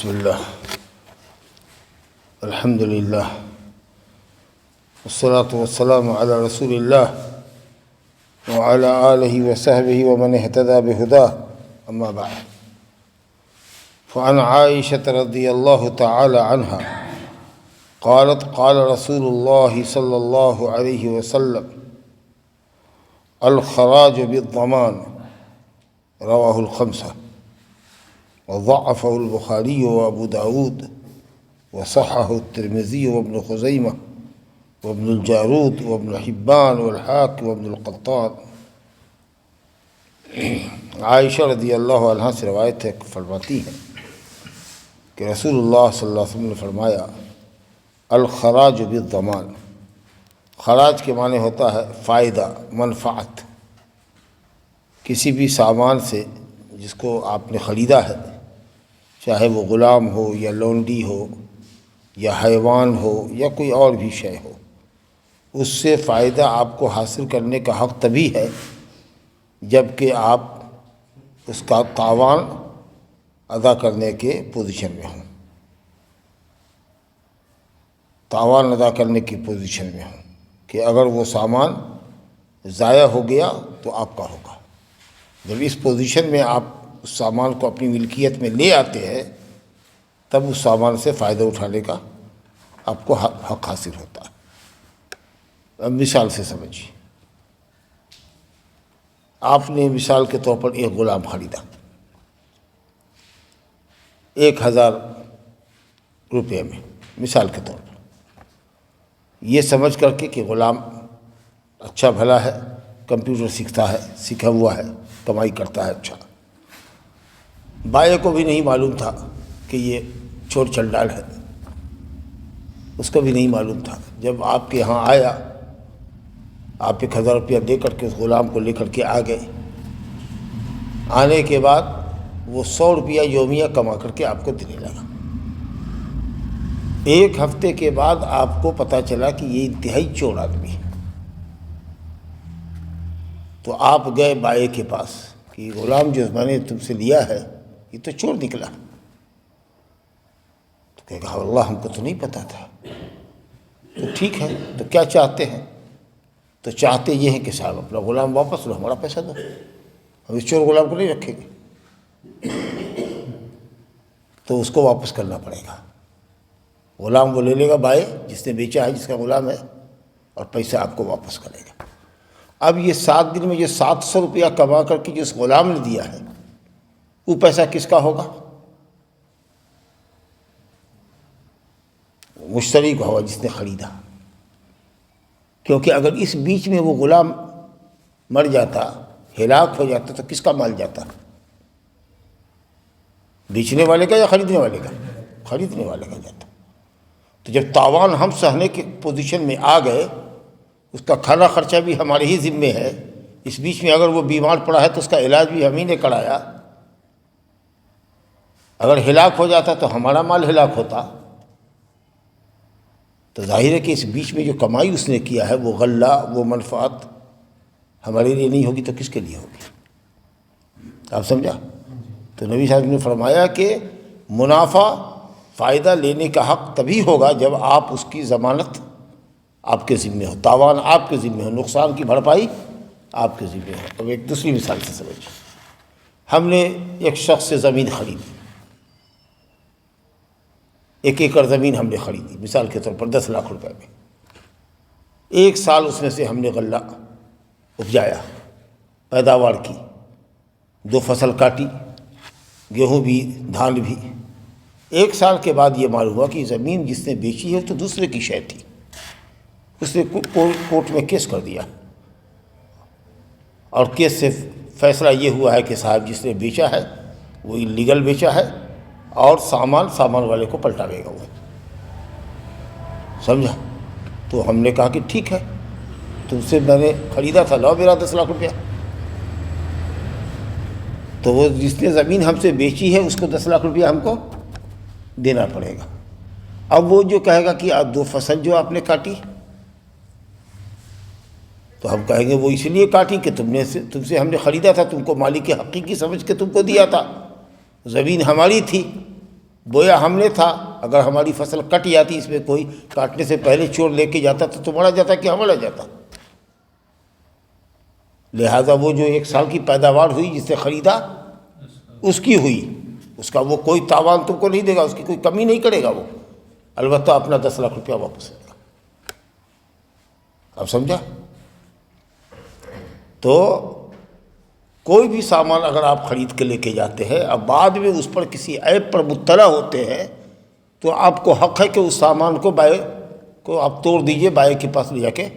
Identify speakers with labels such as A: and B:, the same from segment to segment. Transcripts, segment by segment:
A: بسم اللہ الحمد للہ والصلاة والسلام علی رسول اللہ وعلی آلہ وصحبہ ومن اہتدى بہداہ اما بعد فعن عائشة رضی اللہ تعالی عنہا قالت قال رسول اللہ صلی اللہ علیہ وسلم الخراج بالضمان رواہ الخمسہ وضعفه البخاری وابو داود وصححه الترمذی وابن خزیمہ وابن الجارود وابن حبان والحاکم وابن القطان۔ عائشہ رضی اللہ عنہ سے روایت ہے، فرماتی ہیں کہ رسول اللہ صلی اللہ علیہ وسلم نے فرمایا الخراج بالضمان، خراج کے معنی ہوتا ہے فائدہ، منفعت۔ کسی بھی سامان سے جس کو آپ نے خریدا ہے، چاہے وہ غلام ہو یا لونڈی ہو یا حیوان ہو یا کوئی اور بھی شے ہو، اس سے فائدہ آپ کو حاصل کرنے کا حق تبھی ہے جب کہ آپ اس کا تاوان ادا کرنے کے پوزیشن میں ہوں، تاوان ادا کرنے کی پوزیشن میں ہوں کہ اگر وہ سامان ضائع ہو گیا تو آپ کا ہوگا۔ جب اس پوزیشن میں آپ اس سامان کو اپنی ملکیت میں لے آتے ہیں تب اس سامان سے فائدہ اٹھانے کا آپ کو حق حاصل ہوتا ہے۔ اب مثال سے سمجھیے، آپ نے مثال کے طور پر ایک غلام خریدا 1000 روپے میں، مثال کے طور پر، یہ سمجھ کر کے کہ غلام اچھا بھلا ہے، کمپیوٹر سیکھتا ہے، سیکھا ہوا ہے، کمائی کرتا ہے اچھا۔ بائیں کو بھی نہیں معلوم تھا کہ یہ چور چنڈال ہے، اس کو بھی نہیں معلوم تھا۔ جب آپ کے یہاں آیا، آپ 1000 روپیہ دے کر کے اس غلام کو لے کر کے آ گئے، آنے کے بعد وہ 100 روپیہ یومیہ کما کر کے آپ کو دینے لگا۔ ایک ہفتے کے بعد آپ کو پتہ چلا کہ یہ انتہائی چور آدمی ہے، تو آپ گئے بائیں کے پاس کہ غلام جو میں نے تم سے لیا ہے یہ تو چور نکلا۔ تو کہے گا اللہ ہم کو تو نہیں پتہ تھا۔ تو ٹھیک ہے، تو کیا چاہتے ہیں؟ تو چاہتے یہ ہیں کہ صاحب اپنا غلام واپس لو، ہمارا پیسہ دو، ہم اس چور غلام کو نہیں رکھیں گے۔ تو اس کو واپس کرنا پڑے گا۔ غلام وہ لے لے گا بائیں جس نے بیچا ہے، جس کا غلام ہے، اور پیسہ آپ کو واپس کرے گا۔ اب یہ 7 دن میں جو 700 روپیہ کما کر کے جس غلام نے دیا ہے وہ پیسہ کس کا ہوگا؟ مشتری کا ہوگا، جس نے خریدا۔ کیونکہ اگر اس بیچ میں وہ غلام مر جاتا، ہلاک ہو جاتا، تو کس کا مال جاتا؟ بیچنے والے کا یا خریدنے والے کا؟ خریدنے والے کا جاتا۔ تو جب تاوان ہم سہنے کے پوزیشن میں آ گئے، اس کا کھانا خرچہ بھی ہمارے ہی ذمے ہے، اس بیچ میں اگر وہ بیمار پڑا ہے تو اس کا علاج بھی ہم ہی نے کرایا، اگر ہلاک ہو جاتا تو ہمارا مال ہلاک ہوتا۔ تو ظاہر ہے کہ اس بیچ میں جو کمائی اس نے کیا ہے، وہ غلہ، وہ منفعت ہمارے لیے نہیں ہوگی تو کس کے لیے ہوگی؟ آپ سمجھا؟ تو نبی صاحب نے فرمایا کہ منافع، فائدہ لینے کا حق تبھی ہوگا جب آپ اس کی ضمانت آپ کے ذمے ہو، تاوان آپ کے ذمے ہو، نقصان کی بھرپائی آپ کے ذمے ہو۔ اب ایک دوسری مثال سے سمجھیں، ہم نے ایک شخص سے زمین خریدی، 1 ایکڑ زمین ہم نے خریدی، مثال کے طور پر 10 لاکھ روپے میں۔ 1 سال اس میں سے ہم نے غلہ اپجایا، پیداوار کی، 2 فصل کاٹی، گیہوں بھی، دھان بھی۔ 1 سال کے بعد یہ معلوم ہوا کہ زمین جس نے بیچی ہے تو دوسرے کی شے تھی۔ اس نے کورٹ میں کیس کر دیا، اور کیس سے فیصلہ یہ ہوا ہے کہ صاحب جس نے بیچا ہے وہ انلیگل بیچا ہے، اور سامان والے کو پلٹاوے گا وہ۔ سمجھا؟ تو ہم نے کہا کہ ٹھیک ہے، تم سے میں نے خریدا تھا، لاؤ میرا 10 لاکھ روپیہ۔ تو وہ جس نے زمین ہم سے بیچی ہے اس کو 10 لاکھ روپیہ ہم کو دینا پڑے گا۔ اب وہ جو کہے گا کہ 2 فصل جو آپ نے کاٹی، تو ہم کہیں گے وہ اس لیے کاٹی کہ تم سے ہم نے خریدا تھا، تم کو مالک حقیقی سمجھ کے تم کو دیا تھا، زمین ہماری تھی، بویا ہم نے تھا، اگر ہماری فصل کٹ جاتی، اس میں کوئی کاٹنے سے پہلے چور لے کے جاتا تو مارا جاتا کہ ہمارا جاتا. لہٰذا وہ جو 1 سال کی پیداوار ہوئی جس سے خریدا اس کی ہوئی، اس کا وہ کوئی تاوان تم کو نہیں دے گا، اس کی کوئی کمی نہیں کرے گا وہ، البتہ اپنا 10 لاکھ روپیہ واپس لے گا. اب سمجھا؟ تو کوئی بھی سامان اگر آپ خرید کے لے کے جاتے ہیں، اب بعد میں اس پر کسی عیب پر مبتلا ہوتے ہیں، تو آپ کو حق ہے کہ اس سامان کو بائیں کو آپ توڑ دیجئے، بائیں کے پاس لے جا کے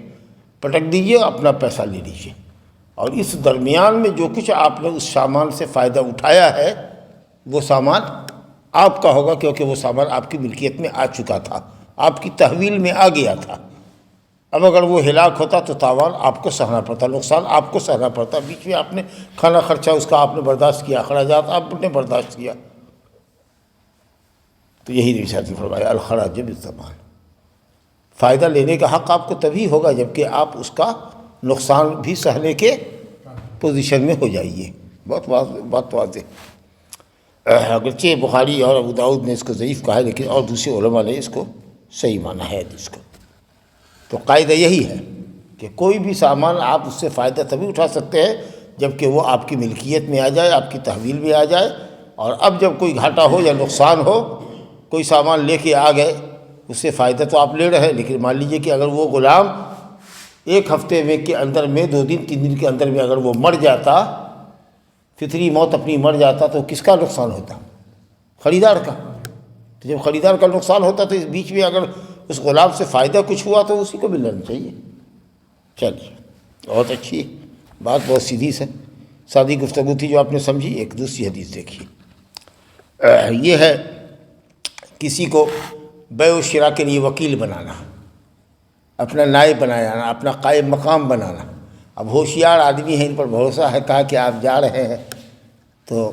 A: پٹک دیجئے، اپنا پیسہ لے لیجئے. اور اس درمیان میں جو کچھ آپ نے اس سامان سے فائدہ اٹھایا ہے وہ سامان آپ کا ہوگا، کیونکہ وہ سامان آپ کی ملکیت میں آ چکا تھا، آپ کی تحویل میں آ گیا تھا. اب اگر وہ ہلاک ہوتا تو تاوان آپ کو سہنا پڑتا، نقصان آپ کو سہنا پڑتا. بیچ میں آپ نے کھانا خرچہ اس کا آپ نے برداشت کیا، اخراجات آپ نے برداشت کیا. تو یہی نبی صلی اللہ علیہ وسلم نے فرمایا الخراج بالضمان، فائدہ لینے کا حق آپ کو تبھی ہوگا جبکہ آپ اس کا نقصان بھی سہنے کے پوزیشن میں ہو جائیے. بہت واضح. اگرچہ بخاری اور ابو داؤد نے اس کو ضعیف کہا ہے، لیکن اور دوسرے علماء نے اس کو صحیح مانا ہے حدیث کو. تو قاعدہ یہی ہے کہ کوئی بھی سامان آپ اس سے فائدہ تبھی اٹھا سکتے ہیں جبکہ وہ آپ کی ملکیت میں آ جائے، آپ کی تحویل میں آ جائے. اور اب جب کوئی گھاٹا ہو یا نقصان ہو، کوئی سامان لے کے آ گئے، اس سے فائدہ تو آپ لے رہے ہیں، لیکن مان لیجئے کہ اگر وہ غلام 1 ہفتے میں کے اندر میں 2 دن 3 دن کے اندر میں اگر وہ مر جاتا، فطری موت اپنی مر جاتا، تو کس کا نقصان ہوتا؟ خریدار کا. تو جب خریدار کا نقصان ہوتا تو اس بیچ میں اگر اس غلام سے فائدہ کچھ ہوا تو اسی کو بھی لینا چاہیے. چلیے، بہت اچھی بات، بہت سیدھی سے سادی گفتگو تھی جو آپ نے سمجھی. ایک دوسری حدیث دیکھیے، یہ ہے کسی کو بیع و شراء کے لیے وکیل بنانا، اپنا نائب بنانا، اپنا قائم مقام بنانا. اب ہوشیار آدمی ہیں، ان پر بھروسہ ہے، کہا کہ آپ جا رہے ہیں تو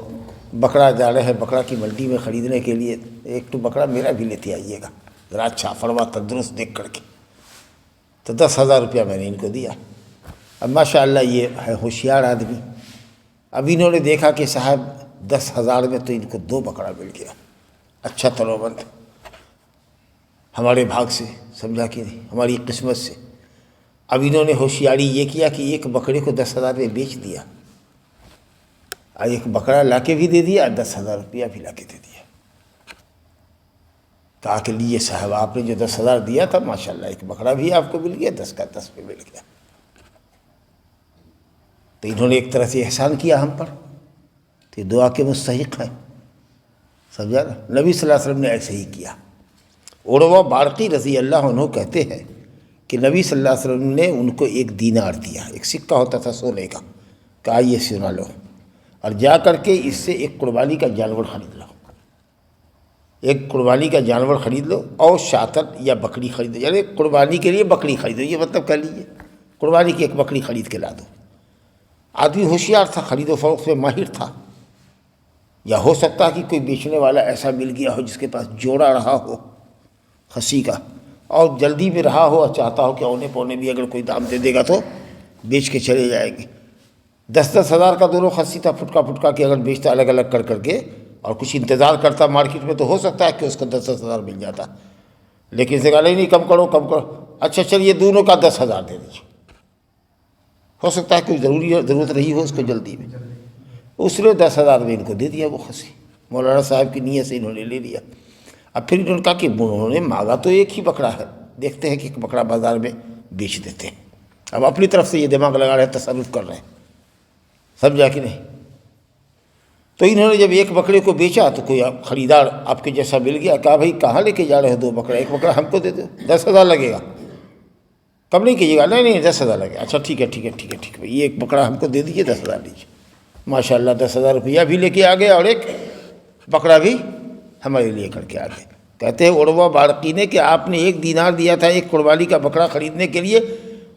A: بکرا جا رہے ہیں بکرا کی منڈی میں خریدنے کے لیے، 1 تو بکرا میرا بھی لیتے آئیے گا ذرا اچھا فرما تندرست دیکھ کر کے. تو 10,000 روپیہ میں نے ان کو دیا. اب ماشاءاللہ یہ ہے ہوشیار آدمی. اب انہوں نے دیکھا کہ صاحب 10,000 میں تو ان کو 2 بکرا مل گیا، اچھا تلوبند ہمارے بھاگ سے، سمجھا کہ نہیں، ہماری قسمت سے. اب انہوں نے ہوشیاری یہ کیا کہ 1 بکرے کو 10,000 میں بیچ دیا، اور 1 بکرا لا کے بھی دے دیا، 10,000 روپیہ بھی لا کے دے دیا. کہا کہ لیے صاحب آپ نے جو 10,000 دیا تھا ماشاءاللہ 1 بکرا بھی آپ کو مل گیا، 10 کا 10 پہ مل گیا. تو انہوں نے ایک طرح سے احسان کیا ہم پر، تو یہ دعا کے مستحق ہیں. سمجھا نا؟ نبی صلی اللہ علیہ وسلم نے ایسے ہی کیا. عروہ بارقی رضی اللہ عنہ کہتے ہیں کہ نبی صلی اللہ علیہ وسلم نے ان کو 1 دینار دیا، ایک سکہ ہوتا تھا سونے کا، کہا یہ سنا لو اور جا کر کے اس سے 1 قربانی کا جانور خرید لو، 1 قربانی کا جانور خرید لو، اور شاتن یا بکری خرید لو، یعنی قربانی کے لیے بکری خرید لو، یہ مطلب کہہ لیجیے قربانی کی 1 بکری خرید کے لا دو. آدمی ہوشیار تھا، خرید و فروخت میں ماہر تھا. یا ہو سکتا ہے کہ کوئی بیچنے والا ایسا مل گیا ہو جس کے پاس جوڑا رہا ہو خصی کا، اور جلدی میں رہا ہو اور چاہتا ہو کہ اونے پونے بھی اگر کوئی دام دے دے گا تو بیچ کے چلے جائیں گے. 10-10 ہزار کا دونوں خصی تھا، پھٹکا کے اگر بیچتا الگ الگ کر کے اور کچھ انتظار کرتا مارکیٹ میں تو ہو سکتا ہے کہ اس کو 10-10 ہزار مل جاتا. لیکن اسے کہا نہیں کم کرو. اچھا چلیے دونوں کا 10,000 دے دیجیے. ہو سکتا ہے کوئی ضرورت رہی ہو اس کو جلدی میں، اس نے 10,000 میں ان کو دے دیا وہ خصی. مولانا صاحب کی نیت سے انہوں نے لے لیا. اب پھر انہوں نے کہا کہ انہوں نے مانگا تو 1 ہی بکرا ہے، دیکھتے ہیں کہ 1 بکرا بازار میں بیچ دیتے ہیں. اب اپنی طرف سے یہ دماغ لگا رہے ہیں، تصرف کر رہے ہیں، سمجھا کہ نہیں. تو انہوں نے جب 1 بکرے کو بیچا تو کوئی خریدار آپ کے جیسا مل گیا. کہا بھائی کہاں لے کے جا رہے ہو 2 بکرا، 1 بکرا ہم کو دے دو، 10,000 لگے گا. کم نہیں کیجیے گا. نہیں 10,000 لگے. اچھا ٹھیک ہے بھائی یہ 1 بکرا ہم کو دے دیجیے، 10,000 لیجیے. ماشاءاللہ 10,000 روپیہ بھی لے کے آ گئے اور 1 بکرا بھی ہمارے لیے کر کے آ گئے. کہتے ہیں عروہ بارقی نے کہ آپ نے 1 دینار دیا تھا 1 قربانی کا بکرا خریدنے کے لیے،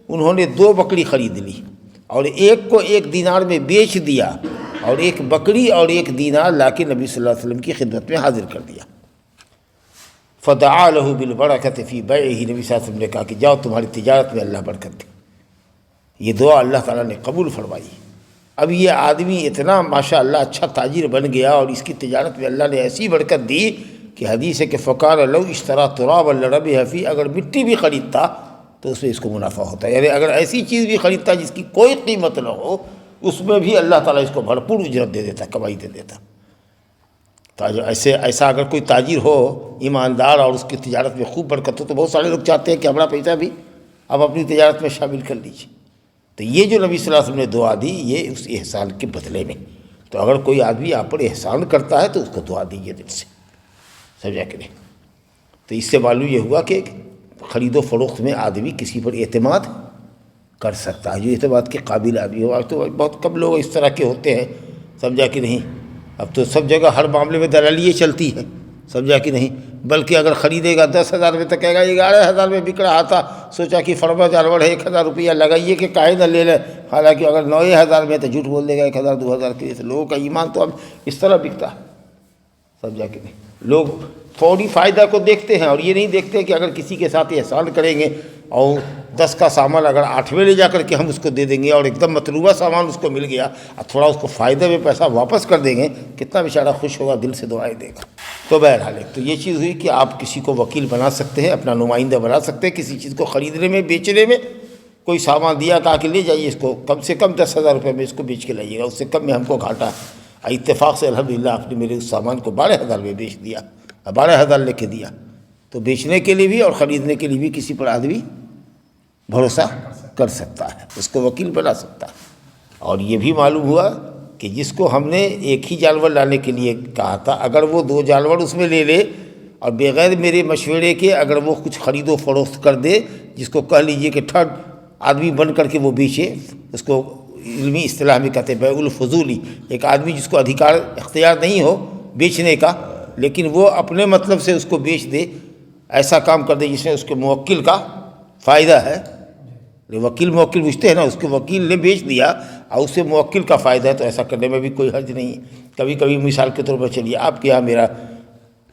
A: انہوں نے 2 بکری خرید لی اور 1 کو 1 دینار میں بیچ دیا، اور 1 بکری اور 1 دینار لا کے نبی صلی اللہ علیہ وسلم کی خدمت میں حاضر کر دیا. فدعا له بالبرکۃ فی بیعہ، نبی صلی اللہ علیہ وسلم نے کہا کہ جاؤ تمہاری تجارت میں اللہ برکت دے. یہ دعا اللہ تعالیٰ نے قبول فرمائی. اب یہ آدمی اتنا ماشاءاللہ اچھا تاجر بن گیا اور اس کی تجارت میں اللہ نے ایسی برکت دی کہ حدیث ہے کہ فقال لو اشترا تراب لربح فی، اگر مٹی بھی خریدتا تو اس میں اس کو منافع ہوتا ہے، یعنی اگر ایسی چیز بھی خریدتا جس کی کوئی قیمت نہ ہو اس میں بھی اللہ تعالیٰ اس کو بھرپور اجرت دے دیتا، کمائی دے دیتا۔ ایسا اگر کوئی تاجر ہو ایماندار اور اس کی تجارت میں خوب برکت ہو تو بہت سارے لوگ چاہتے ہیں کہ ہمارا پیسہ بھی اب اپنی تجارت میں شامل کر لیجیے۔ تو یہ جو نبی صلی اللہ علیہ وسلم نے دعا دی یہ اس احسان کے بدلے میں، تو اگر کوئی آدمی آپ پر احسان کرتا ہے تو اس کو دعا دیجیے دل سے، سمجھا کہ نہیں؟ تو اس سے معلوم یہ ہوا کہ خرید و فروخت میں آدمی کسی پر اعتماد کر سکتا ہے، جو اعتماد کے قابل آدمی ہو۔ آج تو بہت کم لوگ اس طرح کے ہوتے ہیں، سمجھا کہ نہیں؟ اب تو سب جگہ ہر معاملے میں دلالی چلتی ہے، سمجھا کہ نہیں؟ بلکہ اگر خریدے گا 10,000 میں تو کہے گا 11,000 میں بک رہا تھا، سوچا کہ فرما جانور ہے 1,000 روپیہ لگائیے کہ کاہے نہ لے لیں، حالانکہ اگر 9,000 میں تو جھوٹ بول دے گا 1,000 2,000 کے لیے۔ لوگوں کا ایمان تو اب اس طرح بکتا ہے، سمجھا کہ نہیں؟ لوگ فوری فائدہ کو دیکھتے ہیں اور یہ نہیں دیکھتے کہ اگر کسی کے ساتھ احسان کریں گے اور 10 کا سامان اگر 8ویں لے جا کر کے ہم اس کو دے دیں گے اور ایک دم مطلوبہ سامان اس کو مل گیا اور تھوڑا اس کو فائدے میں پیسہ واپس کر دیں گے، کتنا بیچارہ خوش ہوگا، دل سے دعائیں دے گا۔ تو بہرحال تو یہ چیز ہوئی کہ آپ کسی کو وکیل بنا سکتے ہیں، اپنا نمائندہ بنا سکتے ہیں کسی چیز کو خریدنے میں، بیچنے میں۔ کوئی سامان دیا کہا کہ لے جائیے اس کو، کم سے کم 10,000 روپے میں اس کو بیچ کے لائیے گا، اس سے کم میں ہم کو گھاٹا ہے۔ اتفاق سے الحمدللہ آپ نے میرے اس سامان کو 12,000 میں بیچ دیا، 12,000 لے کے دیا۔ تو بیچنے کے لیے بھی اور خریدنے کے لیے بھی کسی پر آدمی بھروسہ کر سکتا ہے، اس کو وکیل بنا سکتا ہے۔ اور یہ بھی معلوم ہوا کہ جس کو ہم نے ایک ہی جانور لانے کے لیے کہا تھا، اگر وہ 2 جانور اس میں لے لے اور بغیر میرے مشورے کے اگر وہ کچھ خرید و فروخت کر دے، جس کو کہہ لیجئے کہ تھرڈ آدمی بن کر کے وہ بیچے، اس کو علمی اصطلاح میں کہتے ہیں بیع الفضولی، ایک آدمی جس کو ادھیکار اختیار نہیں ہو بیچنے کا لیکن وہ اپنے مطلب سے اس کو بیچ دے، ایسا کام کر دے جس میں اس کے موکل کا فائدہ ہے۔ وکیل موکل پوچھتے ہیں نا، اس کے وکیل نے بیچ دیا اور اس سے موکل کا فائدہ ہے، تو ایسا کرنے میں بھی کوئی حرج نہیں ہے۔ کبھی کبھی مثال کے طور پر چلیے آپ کے یہاں میرا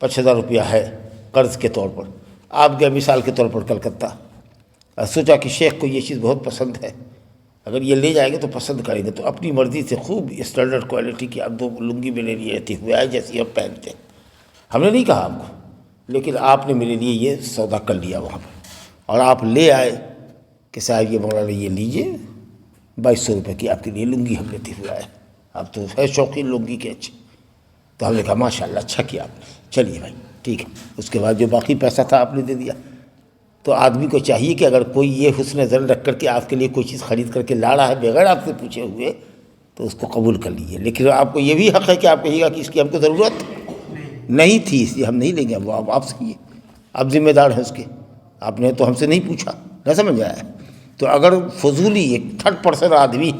A: 5,000 روپیہ ہے قرض کے طور پر، آپ گئے مثال کے طور پر کلکتہ اور سوچا کہ شیخ کو یہ چیز بہت پسند ہے، اگر یہ لے جائیں گے تو پسند کریں گے، تو اپنی مرضی سے خوب اسٹینڈرڈ کوالٹی کی آپ 2 لنگی میں لے لیے رہتے ہوئے آئے جیسی ہم پہنتے ہیں۔ ہم نے نہیں کہا آپ کو، لیکن آپ نے میرے لیے یہ سودا کر لیا وہاں پر، اور آپ لے آئے کہ صاحب یہ مولانا یہ لیجئے 2,200 روپے کی آپ کے لیے لنگی ہم لیتے ہوئے آئے، آپ تو ہے شوقین لنگی کے اچھے۔ تو ہم نے کہا ماشاءاللہ اچھا کیا آپ نے، چلیے بھائی ٹھیک ہے۔ اس کے بعد جو باقی پیسہ تھا آپ نے دے دیا۔ تو آدمی کو چاہیے کہ اگر کوئی یہ حسن ظن رکھ کر کے آپ کے لیے کوئی چیز خرید کر کے لا رہا ہے بغیر آپ سے پوچھے ہوئے تو اس کو قبول کر لیجیے، لیکن آپ کو یہ بھی حق ہے کہ آپ کہیے گا کہ اس کی ہم کو ضرورت نہیں تھی اس لیے ہم نہیں لیں گے، وہ آپ سے ہی ہے، آپ ذمہ دار ہیں اس کے، آپ نے تو ہم سے نہیں پوچھا، نہ سمجھ آیا۔ تو اگر فضولی ایک 3rd آدمی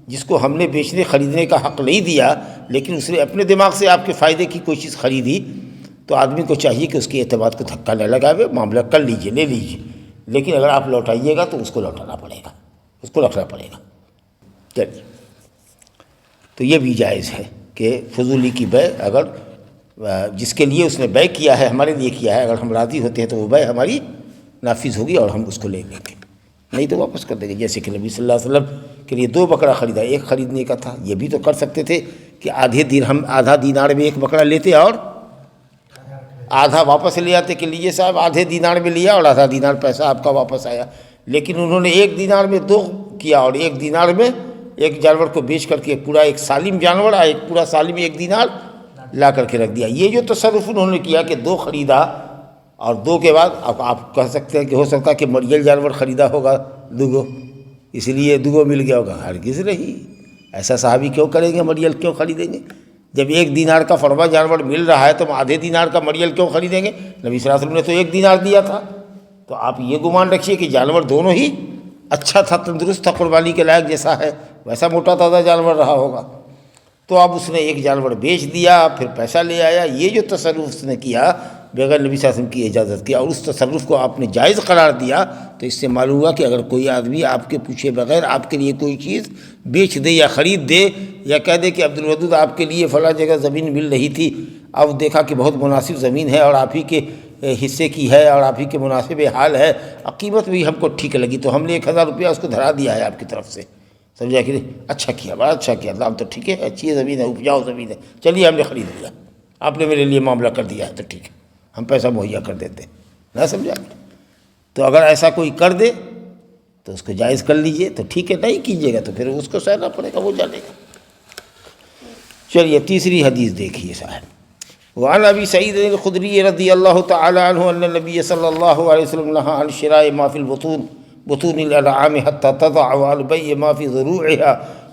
A: جس کو ہم نے بیچنے خریدنے کا حق نہیں دیا لیکن اس نے اپنے دماغ سے آپ کے فائدے کی کوئی چیز خریدی، تو آدمی کو چاہیے کہ اس کے اعتماد کو دھکا نہ لگاوے، معاملہ کر لیجئے، لے لیجئے، لیکن اگر آپ لوٹائیے گا تو اس کو لوٹانا پڑے گا، اس کو رکھنا پڑے گا۔ چلیے، تو یہ بھی جائز ہے کہ فضولی کی بیع اگر جس کے لیے اس نے بیع کیا ہے ہمارے لیے کیا ہے، اگر ہم راضی ہوتے ہیں تو وہ بیع ہماری نافذ ہوگی اور ہم اس کو لے لیں گے، نہیں تو واپس کر دیں گے۔ جیسے کہ نبی صلی اللہ علیہ وسلم کے لیے 2 بکرا خریدا، 1 خریدنے کا تھا، یہ بھی تو کر سکتے تھے کہ آدھا دینار میں 1 بکرا لیتے اور آدھا واپس لے آتے کہ لیجیے صاحب آدھے دینار میں لیا اور آدھا دینار پیسہ آپ کا واپس آیا، لیکن انہوں نے 1 دینار میں 2 کیا اور 1 دینار میں ایک جانور کو بیچ کر کے پورا ایک سالم جانور ایک پورا سالم 1 دینار لا کر کے رکھ دیا۔ یہ جو تصرف انہوں نے کیا کہ 2 خریدا اور 2 کے بعد اب آپ کہہ سکتے ہیں کہ ہو سکتا ہے کہ مریل جانور خریدا ہوگا 2 اس لیے 2 مل گیا ہوگا، ہرگز نہیں، ایسا صحابی کیوں کریں گے، مریل کیوں خریدیں گے؟ جب 1 دینار کا فرما جانور مل رہا ہے تو ہم آدھے دینار کا مریل کیوں خریدیں گے؟ نبی صلی اللہ علیہ وسلم نے تو 1 دینار دیا تھا۔ تو آپ یہ گمان رکھیے کہ جانور دونوں ہی اچھا تھا، تندرست تھا، قربانی کے لائق جیسا ہے ویسا موٹا تازہ جانور رہا ہوگا، تو اب اس نے 1 جانور بیچ دیا پھر پیسہ لے آیا۔ یہ جو تصرف اس نے کیا بغیر نبی صلی اللہ علیہ وسلم کی اجازت کی اور اس تصرف کو آپ نے جائز قرار دیا، تو اس سے معلوم ہوا کہ اگر کوئی آدمی آپ کے پوچھے بغیر آپ کے لیے کوئی چیز بیچ دے یا خرید دے یا کہہ دے کہ عبدالودود آپ کے لیے فلاں جگہ زمین مل رہی تھی، اب دیکھا کہ بہت مناسب زمین ہے اور آپ ہی کے حصے کی ہے اور آپ ہی کے مناسب حال ہے، قیمت بھی ہم کو ٹھیک لگی تو ہم نے 1,000 روپیہ اس کو دھرا دیا ہے آپ کی طرف سے، سمجھا کہ اچھا کیا، بڑا اچھا کیا، دام تو ٹھیک ہے، اچھی زمین ہے، اپجاؤ زمین ہے، چلیے ہم نے خرید لیا، آپ نے میرے لیے معاملہ کر دیا ہے تو ٹھیک ہے۔ ہم پیسہ مہیا کر دیتے ہیں، نہ سمجھا؟ تو اگر ایسا کوئی کر دے تو اس کو جائز کر لیجئے، تو ٹھیک ہے، نہیں کیجیے گا تو پھر اس کو سہنا پڑے گا، وہ جانے گا۔ چلیے تیسری حدیث دیکھیے صاحب۔ وعن ابی سعید الخدری رضی اللہ تعالی عنہ ان النبی صلی اللہ علیہ وسلم نہى عن شراء ما في البطون بطون الانعام حتى تضع وعن البيع ما في ضروعها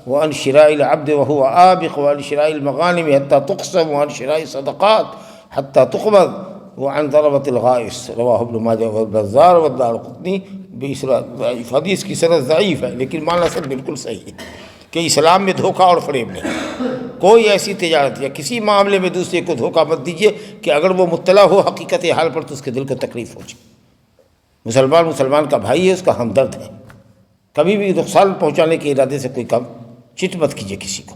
A: وعن شراء العبد وهو آبق وعن شراء المغانم حتى تقسم وعن شراء الصدقات حتى تقبض وعن ضربة الغائص رواه ابن ماجہ والبزار والدارقطنی بإسناد ضعیف۔ حدیث کی سند ضعیف ہے لیکن معنی سب بالکل صحیح ہے کہ اسلام میں دھوکہ اور فریب نہیں۔ کوئی ایسی تجارت یا کسی معاملے میں دوسرے کو دھوکہ مت دیجیے کہ اگر وہ مطلع ہو حقیقت حال پر تو اس کے دل کو تکلیف ہو جائے۔ مسلمان کا بھائی ہے، اس کا ہمدرد ہے، کبھی بھی نقصان پہنچانے کے ارادے سے کوئی کام چٹ مت کیجیے کسی کو،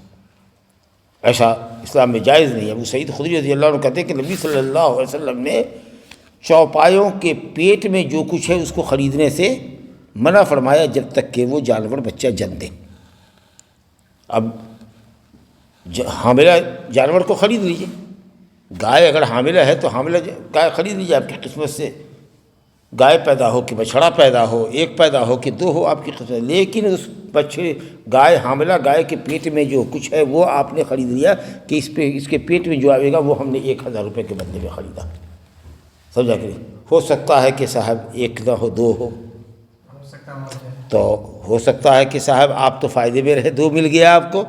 A: ایسا اسلام میں جائز نہیں ہے۔ ابو سعید خدری رضی اللہ عنہ کہتے ہیں کہ نبی صلی اللہ علیہ وسلم نے چوپایوں کے پیٹ میں جو کچھ ہے اس کو خریدنے سے منع فرمایا جب تک کہ وہ جانور بچہ جن دے۔ اب حاملہ جانور کو خرید لیجئے، گائے اگر حاملہ ہے تو حاملہ گائے خرید لیجئے، آپ کی قسمت سے گائے پیدا ہو کہ بچھڑا پیدا ہو، ایک پیدا ہو کہ دو ہو، آپ کی قسمت، لیکن اس بچے گائے حاملہ گائے کے پیٹ میں جو کچھ ہے وہ آپ نے خرید لیا کہ اس کے پیٹ میں جو آئے گا وہ ہم نے 1000 روپے کے بدلے میں خریدا، سمجھا کہ نہیں؟ ہو سکتا ہے کہ صاحب ایک نہ ہو دو ہو، تو ہو سکتا ہے کہ صاحب آپ تو فائدے میں رہے، دو مل گیا آپ کو،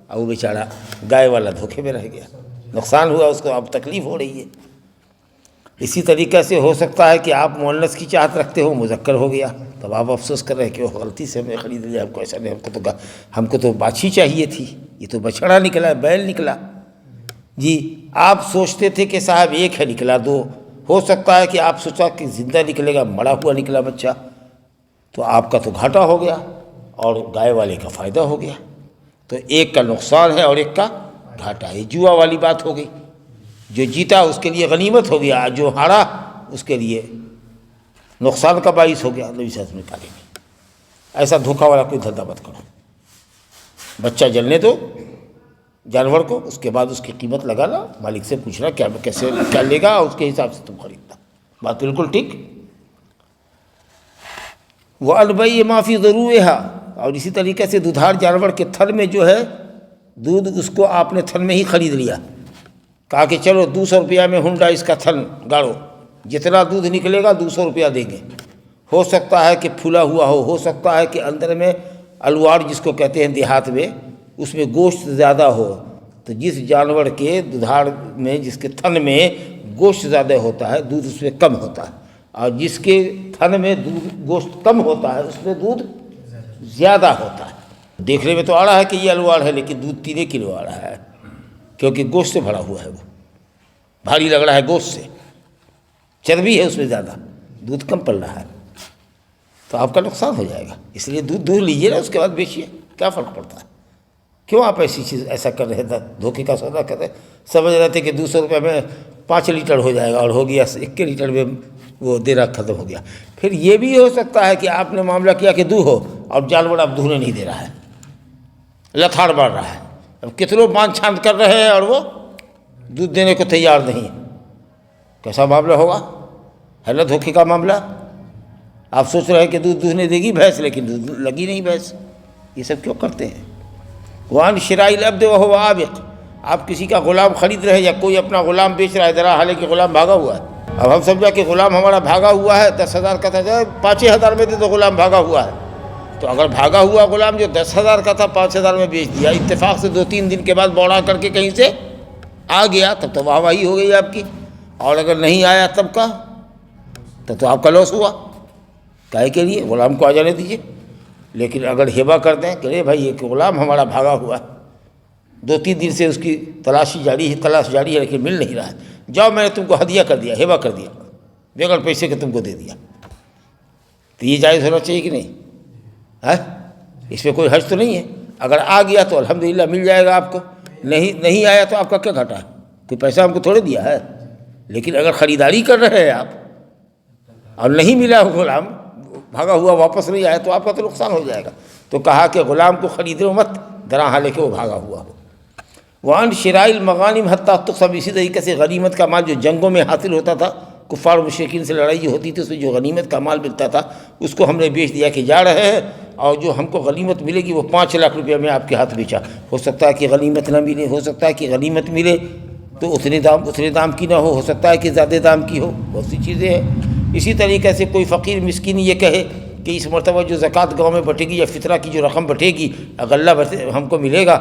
A: اور وہ بیچارہ گائے والا دھوکے میں رہ گیا، نقصان ہوا اس کو، اب تکلیف ہو رہی ہے۔ اسی طریقے سے ہو سکتا ہے کہ آپ مؤنث کی چاہت رکھتے ہو، مذکر ہو گیا، تب آپ افسوس کر رہے ہیں کہ وہ غلطی سے ہم نے خرید لیا، ہم کو ایسا نہیں، ہم کو تو باچھی چاہیے تھی، یہ تو بچھڑا نکلا ہے، بیل نکلا جی۔ آپ سوچتے تھے کہ صاحب ایک ہے، نکلا دو، ہو سکتا ہے کہ آپ سوچا کہ زندہ نکلے گا، مڑا ہوا نکلا بچہ، تو آپ کا تو گھاٹا ہو گیا اور گائے والے کا فائدہ ہو گیا، تو ایک کا نقصان ہے اور ایک کا گھاٹا ہے۔ جوا والی بات ہو گئی، جو جیتا اس کے لیے غنیمت ہو گیا، جو ہارا اس کے لیے نقصان کا باعث ہو گیا۔ نبی صلی اللہ علیہ وسلم کہا نہیں، ایسا دھوکہ والا کوئی دھندا مت کرو، بچہ جلنے دو جانور کو، اس کے بعد اس کی قیمت لگانا، مالک سے پوچھنا کیا لے گا، اور اس کے حساب سے تم خریدنا، بات بالکل ٹھیک۔ وَالْبَيْءِ مَا فِي ضُرُوعِهَا، اور اسی طریقے سے دودھار جانور کے تھن میں جو ہے دودھ، اس کو آپ نے تھن میں ہی خرید لیا، کہا کہ چلو 200 روپیہ میں ہنڈا اس کا تھن گاڑو، جتنا دودھ نکلے گا 200 روپیہ دیں گے۔ ہو سکتا ہے کہ پھولا ہوا ہو سکتا ہے کہ اندر میں الوار جس کو کہتے ہیں دیہات میں، اس میں گوشت زیادہ ہو، تو جس جانور کے دودھار میں، جس کے تھن میں گوشت زیادہ ہوتا ہے دودھ اس میں کم ہوتا ہے، اور جس کے تھن میں گوشت کم ہوتا ہے اس میں دودھ زیادہ ہوتا ہے۔ دیکھنے میں تو آ رہا ہے کہ یہ الوار ہے لیکن دودھ 3 کلو آ رہا ہے، کیونکہ گوشت سے بھرا ہوا ہے، وہ بھاری لگ رہا ہے، گوشت سے چربی ہے اس میں زیادہ، دودھ کم پڑ رہا ہے، تو آپ کا نقصان ہو جائے گا۔ اس لیے دودھ دودھ لیجیے نا، اس کے بعد بیچیے، کیا فرق پڑتا ہے؟ کیوں آپ ایسی چیز ایسا کر رہے تھے، دھوکے کا سودا کر رہے، سمجھ رہے تھے کہ 200 روپے میں 5 لیٹر ہو جائے گا، اور ہو گیا 1 لیٹر میں وہ دیرا ختم ہو گیا۔ پھر یہ بھی ہو سکتا ہے کہ آپ نے معاملہ کیا کہ دو ہو اور جانور اب دھونے نہیں دے رہا ہے، لتھاڑ مار رہا ہے، اب کتنوں باندھ چھاند کر رہے ہیں اور وہ دودھ دینے کو تیار نہیں، کیسا معاملہ ہوگا؟ ہے نا دھوکے کا معاملہ۔ آپ سوچ رہے ہیں کہ دودھ دہنے دے گی بھینس، لیکن دودھ لگی نہیں بھینس، یہ سب کیوں کرتے ہیں؟ وعن شراء العبد وهو عابق، آپ کسی کا غلام خرید رہے ہیں یا کوئی اپنا غلام بیچ رہا ہے، ذرا حالانکہ غلام بھاگا ہوا ہے، اب ہم سمجھا کہ غلام ہمارا بھاگا ہوا ہے، 10,000 کا تھا، 5,000 میں دے تو غلام بھاگا ہوا ہے، تو اگر بھاگا ہوا غلام جو 10,000 کا تھا 5,000 میں بیچ دیا، اتفاق سے 2-3 دن کے بعد بوڑھا کر کے کہیں سے آ گیا، تب تو واہ واہی ہو گئی آپ کی، اور اگر نہیں آیا تب کا تو آپ کا لاس ہوا، کاہے کے لیے؟ غلام کو آ جانے دیجیے۔ لیکن اگر ہیبا کر دیں کہ ارے بھائی یہ غلام ہمارا بھاگا ہوا ہے، 2-3 دن سے اس کی تلاش جاری ہے لیکن مل نہیں رہا ہے، جاؤ میں نے تم کو ہدیہ کر دیا، ہیبا کر دیا، بغیر پیسے کے تم کو دے دیا، تو یہ جائز ہونا چاہیے کہ نہیں؟ ہے اس میں کوئی حرج تو نہیں ہے، اگر آ گیا تو الحمدللہ مل جائے گا آپ کو، نہیں آیا تو آپ کا کیا گھاٹا ہے؟ کوئی پیسہ ہم کو تھوڑے دیا ہے۔ لیکن اگر خریداری کر رہے ہیں آپ اور نہیں ملا غلام، بھاگا ہوا واپس نہیں آیا، تو آپ کا تو نقصان ہو جائے گا۔ تو کہا کہ غلام کو خریدو مت درا حالے کہ وہ بھاگا ہوا ہو۔ وعن شراء المغانم حتیٰ تقسم، اسی طریقے سے غنیمت کا مال جو جنگوں میں حاصل ہوتا تھا، کفار و مشرکین سے لڑائی ہوتی تھی، اس میں جو غنیمت کا مال ملتا تھا اس کو ہم نے بیچ دیا کہ جا رہے ہیں، اور جو ہم کو غنیمت ملے گی وہ 5 لاکھ روپیہ میں آپ کے ہاتھ بیچا. ہو سکتا ہے کہ غنیمت نہ ملے، ہو سکتا ہے کہ غنیمت ملے تو اتنے دام کی نہ ہو سکتا ہے کہ زیادہ دام کی ہو، بہت سی چیزیں ہیں. اسی طریقے سے کوئی فقیر مسکین یہ کہے کہ اس مرتبہ جو زکوٰۃ گاؤں میں بٹے گی یا فطرہ کی جو رقم بٹے گی، غلہ ہم کو ملے گا،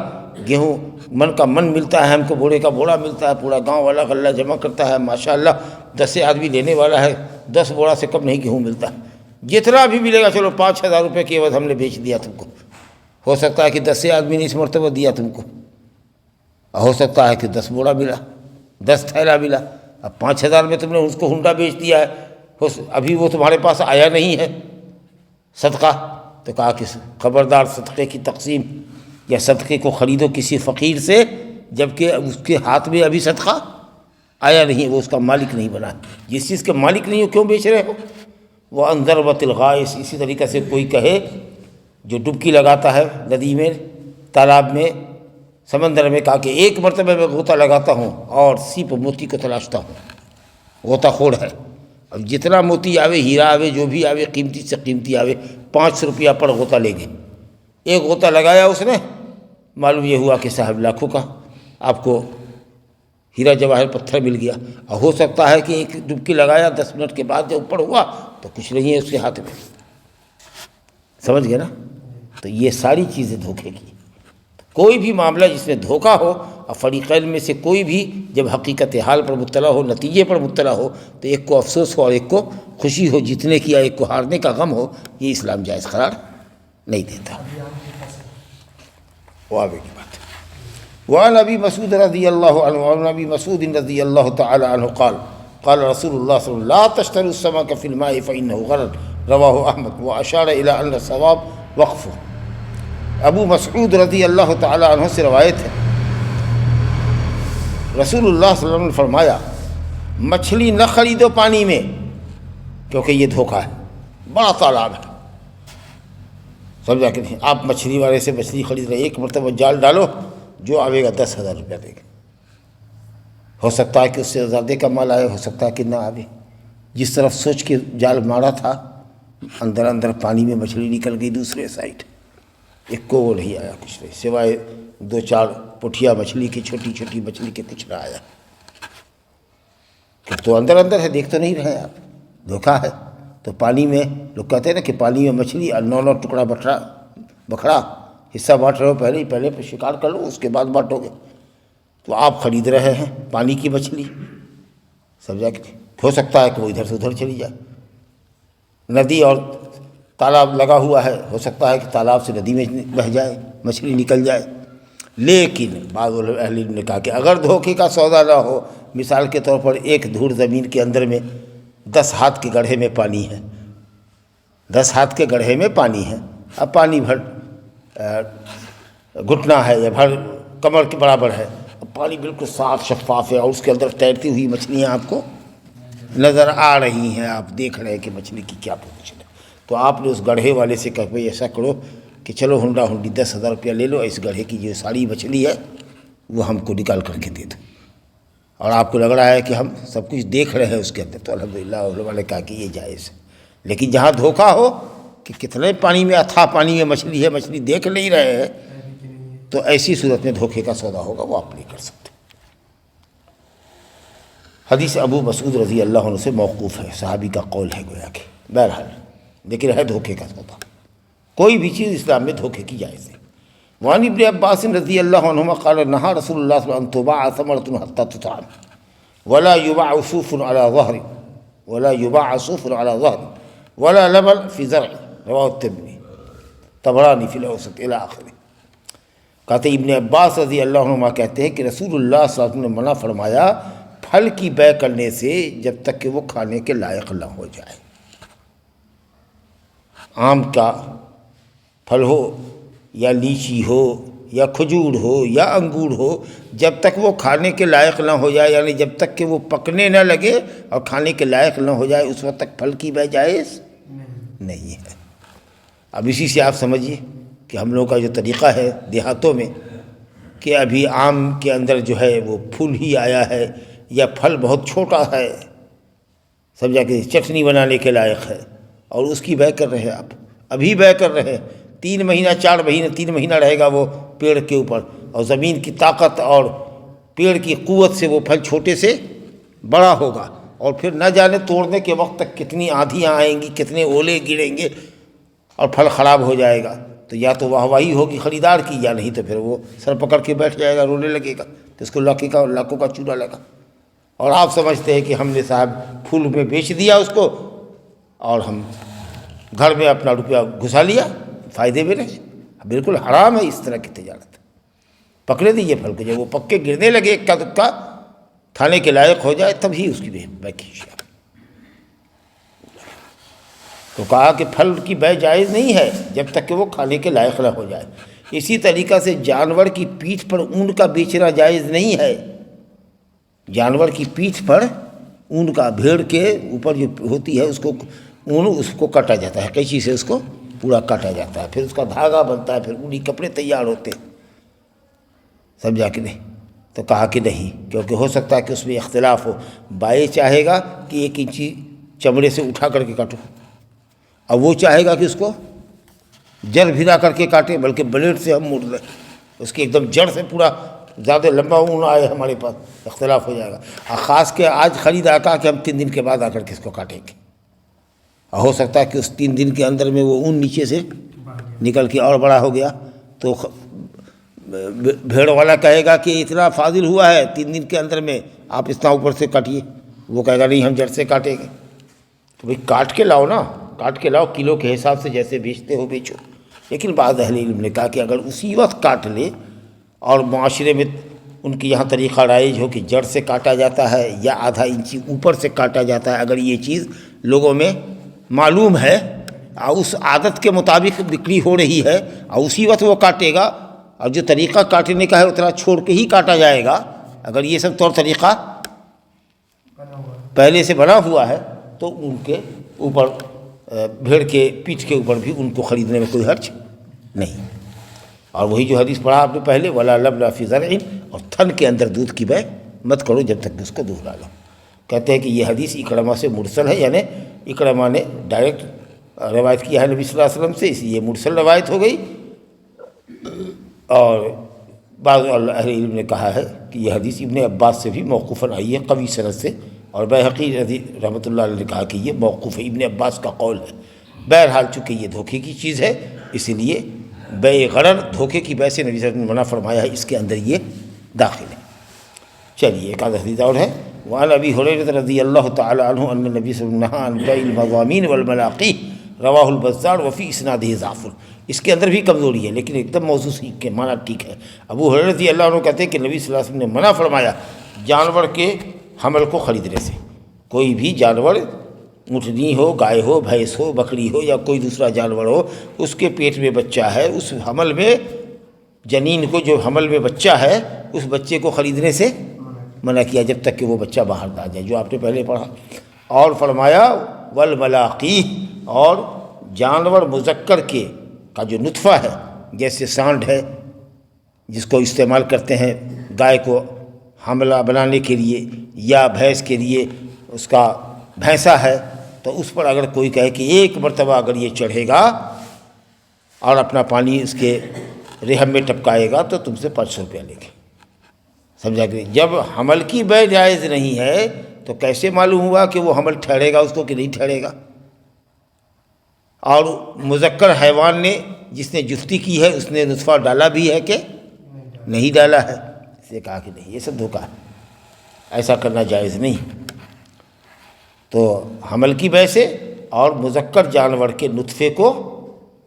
A: گیہوں من کا من ملتا ہے، ہم کو بوڑے کا بوڑا ملتا ہے، پورا گاؤں والا غلہ جمع کرتا ہے، ماشاءاللہ 10 آدمی لینے والا ہے، 10 بوڑا سے کم نہیں گیہوں ملتا، جتنا بھی ملے گا چلو 5,000 روپے کے عوض ہم نے بیچ دیا تم کو. ہو سکتا ہے کہ 10 آدمی نے اس مرتبہ دیا تم کو، ہو سکتا ہے کہ 10 بوڑا ملا، 10 تھیلا ملا. اب 5,000 میں تم نے اس کو ہنڈا بیچ دیا ہے، ابھی وہ تمہارے پاس آیا نہیں ہے صدقہ، تو کہا کہ خبردار صدقے کی تقسیم یا صدقے کو خریدو کسی فقیر سے جبکہ اس کے ہاتھ میں ابھی صدقہ آیا نہیں، وہ اس کا مالک نہیں بنا. جس چیز کے مالک نہیں ہو کیوں بیچ رہے ہو؟ وہ ضربت الغائص، اسی طریقے سے کوئی کہے جو ڈبکی لگاتا ہے ندی میں، تالاب میں، سمندر میں، کہا کہ ایک مرتبہ میں غوطہ لگاتا ہوں اور سیپ موتی کو تلاشتا ہوں، غوطہ خور ہے. اب جتنا موتی آوے، ہیرا آوے، جو بھی آوے، قیمتی سے قیمتی آوے، 500 روپیہ پر غوطہ لے گئے. ایک غوطہ لگایا اس نے، معلوم یہ ہوا کہ صاحب لاکھوں کا آپ کو ہیرا جواہر پتھر مل گیا. اور ہو سکتا ہے کہ ایک ڈبکی لگایا 10 منٹ کے بعد جب اوپر ہوا تو کچھ نہیں ہے اس کے ہاتھ میں. سمجھ گئے نا؟ تو یہ ساری چیزیں دھوکے کی. کوئی بھی معاملہ جس میں دھوکہ ہو، اور فریقین میں سے کوئی بھی جب حقیقت حال پر مبتلا ہو، نتیجے پر مبتلا ہو، تو ایک کو افسوس ہو اور ایک کو خوشی ہو جیتنے کی، یا ایک کو ہارنے کا غم ہو، یہ اسلام جائز قرار نہیں دیتا. وہ آگے کی بات. وعن ابی مسعود رضی اللہ عنہ، وعن ابی مسعود رضی اللہ تعالی عنہ قال قال رسول اللہ صلی اللہ علیہ وسلم لا تشتروا السمك في الماء فإنه غرر، رواہ احمد، واشار الى ان الصواب وقفه. ابو مسعود رضی اللہ تعالی عنہ سے روایت ہے، رسول اللہ صلی اللہ علیہ وسلم نے فرمایا مچھلی نہ خریدو پانی میں کیونکہ یہ دھوکہ ہے، بڑا تالاب ہے. سمجھا کہ نہیں؟ آپ مچھلی والے سے مچھلی خرید رہے، ایک مرتبہ جال ڈالو، جو آئے گا 10,000 روپیہ دے گا. ہو سکتا ہے کہ اس سے زیادہ کا مال آئے، ہو سکتا ہے کہ نہ آئے. جس طرف سوچ کے جال مارا تھا، اندر اندر پانی میں مچھلی نکل گئی دوسرے سائڈ، ایک کو وہ نہیں آیا کچھ نہیں، سوائے 2-4 پٹھیا مچھلی کی، چھوٹی چھوٹی مچھلی کے کچھ نہ آیا. کہ تو اندر اندر ہے، دیکھ تو نہیں رہے آپ، دھوکہ ہے. تو پانی میں لوگ کہتے ہیں نا کہ پانی میں مچھلی 9 ٹکڑا بکھرا حصہ بانٹ رہے ہو، پہلے شکار کر لو اس کے بعد بانٹو گے. تو آپ خرید رہے ہیں پانی کی مچھلی، سمجھا کہ ہو سکتا ہے کہ وہ ادھر سے ادھر چلی جائے. ندی اور تالاب لگا ہوا ہے، ہو سکتا ہے کہ تالاب سے ندی میں بہہ جائے، مچھلی نکل جائے. لیکن بعض اہل علم نے کہا کہ اگر دھوکے کا سودا نہ ہو، مثال کے طور پر ایک دھوڑ زمین کے اندر میں 10 ہاتھ کے گڑھے میں پانی ہے، 10 ہاتھ کے گڑھے میں پانی ہے، اب پانی بھر گھٹنا ہے یا بھر کمر کے برابر ہے، اب پانی بالکل صاف شفاف ہے اور اس کے اندر تیرتی ہوئی مچھلیاں آپ کو نظر آ رہی ہیں، آپ دیکھ رہے ہیں کہ مچھلی کی کیا پوچھ ہے. تو آپ نے اس گڑھے والے سے کہا بھائی ایسا کرو کہ چلو ہنڈا ہنڈی 10,000 روپیہ لے لو، اس گڑھے کی جو ساری مچھلی ہے وہ ہم کو نکال کر کے دے دو. اور آپ کو لگ رہا ہے کہ ہم سب کچھ دیکھ رہے ہیں اس کے اندر، تو الحمدللہ علماء نے کہا کہ یہ جائز ہے. لیکن جہاں دھوکہ ہو کہ کتنے پانی میں، اتھا پانی میں مچھلی ہے، مچھلی دیکھ نہیں رہے ہیں، تو ایسی صورت میں دھوکے کا سودا ہوگا، وہ آپ نہیں کر سکتے. حدیث ابو مسعود رضی اللہ عنہ سے موقوف ہے، صحابی کا قول ہے گویا کہ، بہرحال لیکن ہے دھوکے کا سودا. کوئی بھی چیز اسلام میں دھوکے کی جائز ہے. وعن ابن عباس رضی اللہ عنہما قال نہا رسول اللہ صلی اللہ علیہ وسلم ان تباع ثمرة حتى تطعم ولا يباع صوف على ظهر ولا يباع صوف على ظهر ولا لبن في زرع، رواه الترمذی طبرانی فی الاوسط الی آخر. کہتے ابن عباس رضی اللہ عنہما کہتے ہیں کہ رسول اللہ صلی اللہ علیہ وسلم نے منع فرمایا پھل کی بیع کرنے سے جب تک کہ وہ کھانے کے لائق نہ ہو جائے. آم کا پھل ہو یا لیچی ہو یا کھجور ہو یا انگور ہو، جب تک وہ کھانے کے لائق نہ ہو جائے، یعنی جب تک کہ وہ پکنے نہ لگے اور کھانے کے لائق نہ ہو جائے، اس وقت تک پھل کی بیع جائز نہیں ہے. اب اسی سے آپ سمجھیے کہ ہم لوگوں کا جو طریقہ ہے دیہاتوں میں کہ ابھی آم کے اندر جو ہے وہ پھول ہی آیا ہے یا پھل بہت چھوٹا ہے، سمجھا کہ چٹنی بنانے کے لائق ہے، اور اس کی بے کر رہے ہیں آپ، ابھی بے کر رہے ہیں، 3 مہینہ 4 مہینہ 3 مہینہ رہے گا وہ پیڑ کے اوپر، اور زمین کی طاقت اور پیڑ کی قوت سے وہ پھل چھوٹے سے بڑا ہوگا، اور پھر نہ جانے توڑنے کے وقت تک کتنی آندھیاں آئیں گی، کتنے اولے گریں گے، اور پھل خراب ہو جائے گا، تو یا تو واہ واہی ہوگی خریدار کی، یا نہیں تو پھر وہ سر پکڑ کے بیٹھ جائے گا، رونے لگے گا، تو اس کو لاکھوں کا چوڑا لگا۔ اور آپ سمجھتے ہیں کہ ہم نے صاحب پھول میں بیچ دیا اس کو، اور ہم گھر میں اپنا روپیہ گھسا لیا، فائدے میں رہے۔ بالکل حرام ہے اس طرح کی تجارت۔ پکڑے دیجیے پھل کو، جب وہ پکے گرنے لگے اکا دکا، کھانے کے لائق ہو جائے، تب ہی اس کی بے کیجیے۔ تو کہا کہ پھل کی بے جائز نہیں ہے جب تک کہ وہ کھانے کے لائق نہ ہو جائے۔ اسی طریقہ سے جانور کی پیٹھ پر اون کا بیچنا جائز نہیں ہے۔ جانور کی پیٹھ پر اون کا، بھیڑ کے اوپر جو ہوتی ہے اس کو اون، اس کو کاٹا جاتا ہے، قینچی سے اس کو پورا کاٹا جاتا ہے، پھر اس کا دھاگا بنتا ہے، پھر اونی کپڑے تیار ہوتے، سمجھا کہ نہیں؟ تو کہا کہ نہیں، کیونکہ ہو سکتا ہے کہ اس میں اختلاف ہو، بائیں چاہے گا کہ 1 انچی چمڑے سے اٹھا کر کے کاٹو، اب وہ چاہے گا کہ اس کو جڑ بھرا کر کے کاٹے، بلکہ بلیڈ سے ہم موڑ دیں، اس کی ایک دم جڑ سے پورا زیادہ لمبا اون آئے ہمارے پاس، اختلاف ہو جائے گا۔ اور خاص کے آج خریدا کہا کہ ہم 3 دن کے بعد آ کر کے اس کو کاٹیں گے، اور ہو سکتا ہے کہ اس 3 دن کے اندر میں وہ اون نیچے سے نکل کے اور بڑا ہو گیا، تو بھیڑ والا کہے گا کہ اتنا فاضل ہوا ہے 3 دن کے اندر میں، آپ اتنا اوپر سے کاٹیے، وہ کہے گا نہیں ہم جڑ سے کاٹیں گے۔ تو بھئی کاٹ کے لاؤ نا، کاٹ کے لاؤ، کلو کے حساب سے جیسے بیچتے ہو بیچو۔ لیکن بعض اہل علم نے کہا کہ اگر اسی وقت کاٹ لے، اور معاشرے میں ان کی یہاں طریقہ رائج ہو کہ جڑ سے کاٹا جاتا ہے یا آدھا انچی اوپر سے کاٹا جاتا ہے، اگر یہ چیز لوگوں میں معلوم ہے اور اس عادت کے مطابق بکری ہو رہی ہے، اور اسی وقت وہ کاٹے گا، اور جو طریقہ کاٹنے کا ہے اتنا چھوڑ کے ہی کاٹا جائے گا، اگر یہ سب طور طریقہ پہلے سے بنا ہوا ہے، تو ان کے اوپر، بھیڑ کے پیٹھ کے اوپر بھی ان کو خریدنے میں کوئی حرج نہیں۔ اور وہی جو حدیث پڑھا آپ نے پہلے، ولا لبن فی زرع، اور تھن کے اندر دودھ کی بے مت کرو جب تک کہ اس کو دودھ ڈالو۔ کہتے ہیں کہ یہ حدیث اکرمہ سے مرسل ہے، یعنی اکرمہ نے ڈائریکٹ روایت کیا ہے نبی صلی اللہ علیہ وسلم سے، اس لیے مرسل روایت ہو گئی۔ اور بعض اہل علم نے کہا ہے کہ یہ حدیث ابن عباس سے بھی موقوفاً آئی ہے قوی سند سے، اور بیہقی رحمۃ اللہ علیہ نے کہا کہ یہ موقوف ہے، ابن عباس کا قول ہے۔ بہرحال چونکہ یہ دھوکے کی چیز ہے، اس لیے بے غرر، دھوکے کی بے سے نبی صلی اللہ علیہ وسلم نے منع فرمایا ہے، اس کے اندر یہ داخل ہے۔ چلیے ایک آدھ حدیث اور ہے، وعن ابی ہریرہ رضی اللہ تعالی عنہ ان النبی صلی اللہ علیہ وسلم نہى عن بیع المضامین والملاقی، رواہ البزار وفی اسنادہ ضعف۔ اس کے اندر بھی کمزوری ہے، لیکن ایک دم موضوع سیکھ کے معنی ٹھیک ہے۔ ابو ہریرہ رضی اللہ عنہ کہتے ہیں کہ نبی صلی اللہ علیہ وسلم نے منع فرمایا جانور کے حمل کو خریدنے سے۔ کوئی بھی جانور، اونٹنی ہو، گائے ہو، بھینس ہو، بکری ہو، یا کوئی دوسرا جانور ہو، اس کے پیٹ میں بچہ ہے، اس حمل میں، جنین کو جو حمل میں بچہ ہے، اس بچے کو خریدنے سے منع کیا جب تک کہ وہ بچہ باہر نہ آ جائے، جو آپ نے پہلے پڑھا۔ اور فرمایا والملاقی، اور جانور مذکر کے کا جو نطفہ ہے، جیسے سانڈ ہے جس کو استعمال کرتے ہیں گائے کو حملہ بنانے کے لیے، یا بھینس کے لیے اس کا بھینسا ہے، تو اس پر اگر کوئی کہے کہ 1 مرتبہ اگر یہ چڑھے گا اور اپنا پانی اس کے رحم میں ٹپکائے گا تو تم سے 500 روپیہ لیں گے، سمجھا کہ جب حمل کی بے جائز نہیں ہے تو کیسے معلوم ہوا کہ وہ حمل ٹھہرے گا اس کو کہ نہیں ٹھہرے گا؟ اور مذکر حیوان نے، جس نے جفتی کی ہے، اس نے نطفہ ڈالا بھی ہے کہ نہیں ڈالا ہے؟ اس نے کہا کہ نہیں، یہ سب دھوکہ ہے، ایسا کرنا جائز نہیں۔ تو حمل کی بے سے اور مذکر جانور کے نطفے کو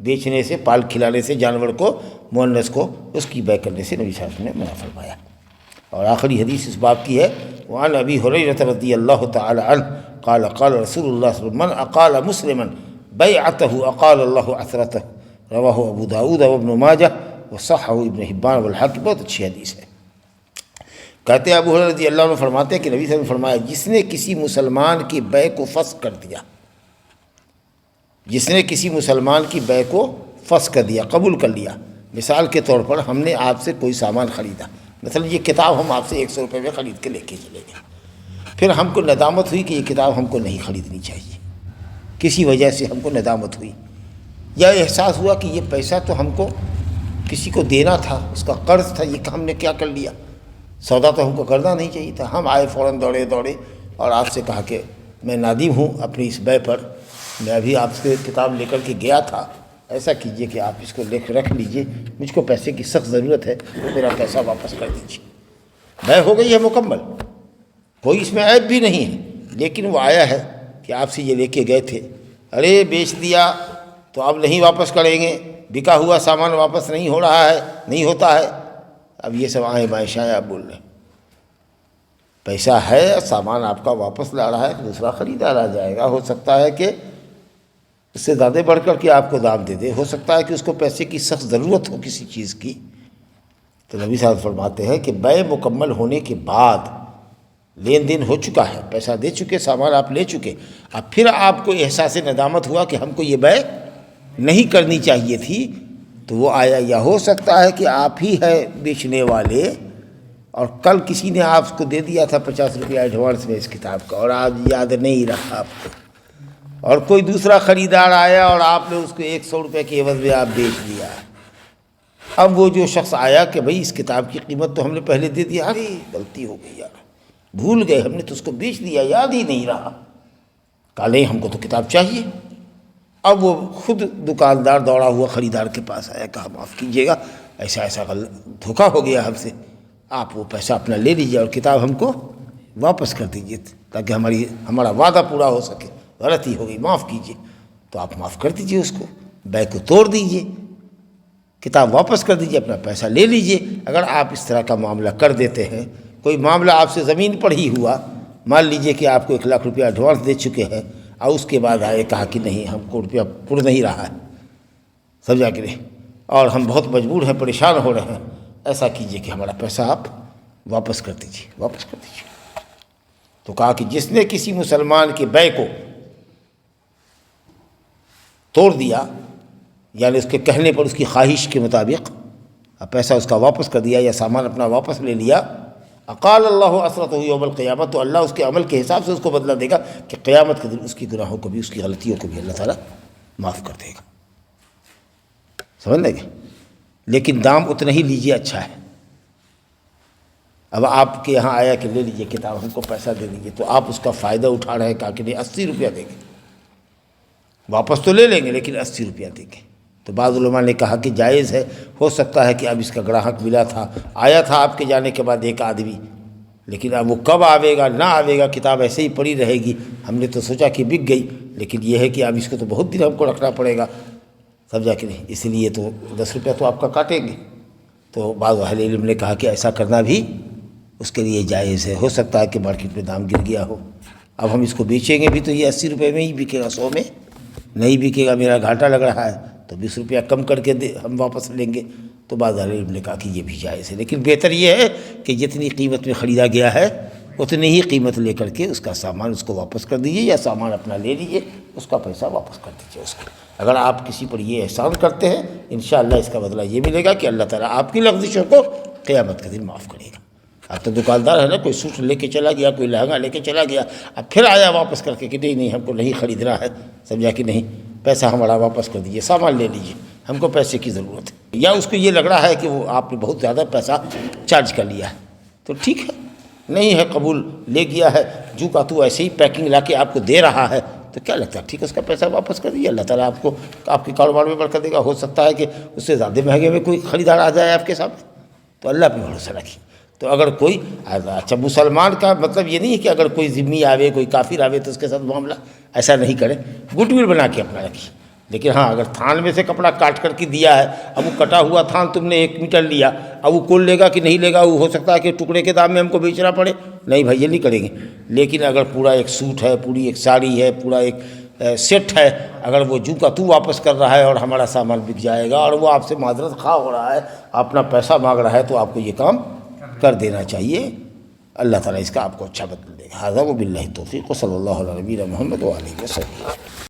A: بیچنے سے، پال کھلانے سے جانور کو، مؤنث کو، اس کی بے کرنے سے نبی صلی اللہ علیہ وسلم نے منع فرمایا۔ اور آخری حدیث اس باب کی ہے، وعن ابی ہریرہ رضی اللہ تعالی عنہ قال قال رسول اللہ صلی اللہ علیہ وسلم من اقال مسلما بیعتہ اقال اللہ عثرتہ، رواہ ابو داؤد وابن ماجہ وصححہ ابن حبان والحاکم۔ بہت اچھی حدیث ہے۔ کہتے ہیں ابو ہریرہ رضی اللہ عنہ فرماتے ہیں کہ نبی صلی اللہ علیہ وسلم نے فرمایا جس نے کسی مسلمان کی بیع کو فسخ کر دیا، جس نے کسی مسلمان کی بیع کو فسخ کر دیا، قبول کر لیا، مثال کے طور پر ہم نے آپ سے کوئی سامان خریدا، مثلا یہ کتاب ہم آپ سے 100 روپے میں خرید کے لے کے چلے گئے، پھر ہم کو ندامت ہوئی کہ یہ کتاب ہم کو نہیں خریدنی چاہیے، کسی وجہ سے ہم کو ندامت ہوئی، یا احساس ہوا کہ یہ پیسہ تو ہم کو کسی کو دینا تھا، اس کا قرض تھا، یہ ہم نے کیا کر لیا، سودا تو ہم کو کرنا نہیں چاہیے تھا، ہم آئے فوراً دوڑے اور آپ سے کہا کہ میں نادم ہوں اپنی اس بے پر، میں ابھی آپ سے کتاب لے کر کے گیا تھا، ایسا کیجئے کہ آپ اس کو رکھ لیجئے، مجھ کو پیسے کی سخت ضرورت ہے، میرا پیسہ واپس کر دیجیے۔ بے ہو گئی ہے مکمل، کوئی اس میں عیب بھی نہیں ہے، لیکن وہ آیا ہے کہ آپ سے یہ لے کے گئے تھے، ارے بیچ دیا تو اب نہیں واپس کریں گے، بکا ہوا سامان واپس نہیں ہو رہا ہے، نہیں ہوتا ہے، اب یہ سب آئیں بائیں شائیں آپ بول رہے ہیں۔ پیسہ ہے، سامان آپ کا واپس لا رہا ہے، دوسرا خریدار آ جائے گا، ہو سکتا ہے کہ اس سے زیادہ بڑھ کر کے آپ کو دام دے دے، ہو سکتا ہے کہ اس کو پیسے کی سخت ضرورت ہو کسی چیز کی۔ تو نبی صاحب فرماتے ہیں کہ بے مکمل ہونے کے بعد لین دین ہو چکا ہے، پیسہ دے چکے، سامان آپ لے چکے، اب پھر آپ کو احساس ندامت ہوا کہ ہم کو یہ بے نہیں کرنی چاہیے تھی، تو وہ آیا، یا ہو سکتا ہے کہ آپ ہی ہے بیچنے والے اور کل کسی نے آپ کو دے دیا تھا 50 روپیہ ایڈوانس میں اس کتاب کا، اور آج یاد نہیں رہا آپ کو، اور کوئی دوسرا خریدار آیا اور آپ نے اس کو 100 روپے کے عوض میں آپ بیچ دیا۔ اب وہ جو شخص آیا کہ بھئی اس کتاب کی قیمت تو ہم نے پہلے دے دیا، ارے غلطی ہو گئی یار، بھول گئے، ہم نے تو اس کو بیچ دیا، یاد ہی نہیں رہا، کہا نہیں ہم کو تو کتاب چاہیے۔ اب وہ خود دکاندار دوڑا ہوا خریدار کے پاس آیا، کہا معاف کیجیے گا، ایسا دھوکہ ہو گیا ہم سے، آپ وہ پیسہ اپنا لے لیجیے اور کتاب ہم کو واپس کر دیجیے تاکہ ہمارا وعدہ پورا ہو سکے، غلطی ہو گئی، معاف کیجیے۔ تو آپ معاف کر دیجیے، اس کو بے کو توڑ دیجیے، کتاب واپس کر دیجیے، اپنا پیسہ لے لیجیے۔ اگر آپ اس طرح کا معاملہ کر دیتے ہیں، کوئی معاملہ آپ سے زمین پر ہی ہوا، مان لیجیے کہ آپ کو 1 لاکھ روپیہ ایڈوانس دے چکے ہیں اور اس کے بعد آئے کہا کہ نہیں ہم کو روپیہ پڑ نہیں رہا ہے، سمجھا کہ نہیں، اور ہم بہت مجبور ہیں، پریشان ہو رہے ہیں، ایسا کیجیے کہ ہمارا پیسہ آپ واپس کر دیجیے، واپس کر دیجیے۔ تو کہا کہ جس نے کسی مسلمان کے بے کو توڑ دیا، یعنی اس کے کہنے پر، اس کی خواہش کے مطابق پیسہ اس کا واپس کر دیا یا سامان اپنا واپس لے لیا، اقال اللہ عثرتہ یوم القیامت، تو اللہ اس کے عمل کے حساب سے اس کو بدلہ دے گا کہ قیامت کے دن اس کی گناہوں کو بھی، اس کی غلطیوں کو بھی اللہ تعالیٰ معاف کر دے گا، سمجھ لیں گے۔ لیکن دام اتنا ہی لیجیے، اچھا ہے۔ اب آپ کے یہاں آیا کہ لے لیجیے کتاب، ہم کو پیسہ دے دیجیے، تو آپ اس کا فائدہ اٹھا رہے ہیں، کہا کہ نہیں 80 روپیہ دیں گے، واپس تو لے لیں گے لیکن 80 روپیہ دیں گے۔ تو بعض علماء نے کہا کہ جائز ہے، ہو سکتا ہے کہ اب اس کا گراہک ملا تھا، آیا تھا آپ کے جانے کے بعد ایک آدمی، لیکن اب وہ کب آوے گا نہ آوے گا، کتاب ایسے ہی پڑی رہے گی، ہم نے تو سوچا کہ بک گئی، لیکن یہ ہے کہ اب اس کو تو بہت دن ہم کو رکھنا پڑے گا، سمجھا کہ نہیں، اس لیے تو 10 روپیہ تو آپ کا کاٹیں گے۔ تو بعض اہل علم نے کہا کہ ایسا کرنا بھی اس کے لیے جائز ہے، ہو سکتا ہے کہ مارکیٹ میں دام گر گیا ہو، اب ہم اس کو بیچیں گے بھی تو یہ 80 روپے میں ہی بکے گا، 100 میں نہیں بکے گا، میرا گھاٹا لگ رہا ہے، تو 20 روپیہ کم کر کے ہم واپس لیں گے۔ تو بعض اہل علم نے کہا کہ یہ بھی جائز ہے، لیکن بہتر یہ ہے کہ جتنی قیمت میں خریدا گیا ہے اتنی ہی قیمت لے کر کے اس کا سامان اس کو واپس کر دیجیے، یا سامان اپنا لے لیجیے، اس کا پیسہ واپس کر دیجیے اس کو۔ اگر آپ کسی پر یہ احسان کرتے ہیں، انشاءاللہ اس کا بدلہ یہ ملے گا کہ اللہ تعالیٰ آپ کی لغزشوں کو قیامت کے دن معاف کرے گا۔ اب تو دکاندار ہے نا، کوئی سوٹ لے کے چلا گیا، کوئی لہنگا لے کے چلا گیا، اب پھر آیا واپس کر کے کہ نہیں ہم کو نہیں خریدنا ہے، سمجھا کہ نہیں، پیسہ ہمارا واپس کر دیجیے، سامان لے لیجیے، ہم کو پیسے کی ضرورت ہے، یا اس کو یہ لگ رہا ہے کہ وہ آپ نے بہت زیادہ پیسہ چارج کر لیا ہے، تو ٹھیک ہے، نہیں ہے قبول، لے گیا ہے، جو کا تو ایسے ہی پیکنگ لا کے آپ کو دے رہا ہے، تو کیا لگتا ہے ٹھیک ہے، اس کا پیسہ واپس کر دیجیے، اللہ تعالیٰ آپ کو آپ کے کاروبار میں برکت دے گا۔ ہو سکتا ہے کہ اس سے زیادہ مہنگے میں کوئی خریدار آ جائے آپ کے سامنے، تو اللہ پہ بھروسہ رکھیے۔ تو اگر کوئی اچھا، مسلمان کا مطلب یہ نہیں ہے کہ اگر کوئی ذمی آوے، کوئی کافر آوے تو اس کے ساتھ معاملہ ایسا نہیں کریں، گڈ ول بنا کے اپنا رکھیے۔ لیکن ہاں، اگر تھان میں سے کپڑا کاٹ کر کے دیا ہے، اب وہ کٹا ہوا تھان تم نے 1 میٹر لیا، اب وہ کون لے گا کہ نہیں لے گا، وہ ہو سکتا ہے کہ ٹکڑے کے دام میں ہم کو بیچنا پڑے، نہیں بھائی یہ نہیں کریں گے۔ لیکن اگر پورا ایک سوٹ ہے، پوری ایک ساڑی ہے، پورا ایک سیٹ ہے، اگر وہ جو کا تو واپس کر رہا ہے اور ہمارا سامان بک جائے گا اور وہ آپ سے معذرت خواہ ہو رہا ہے، اپنا پیسہ مانگ رہا ہے، تو آپ کو یہ کام کر دینا چاہیے، اللہ تعالیٰ اس کا آپ کو اچھا بدل دے گا۔ ھذا وباللہ التوفیق، صلی اللہ علیہ نبینا محمد وآلہ وسلم۔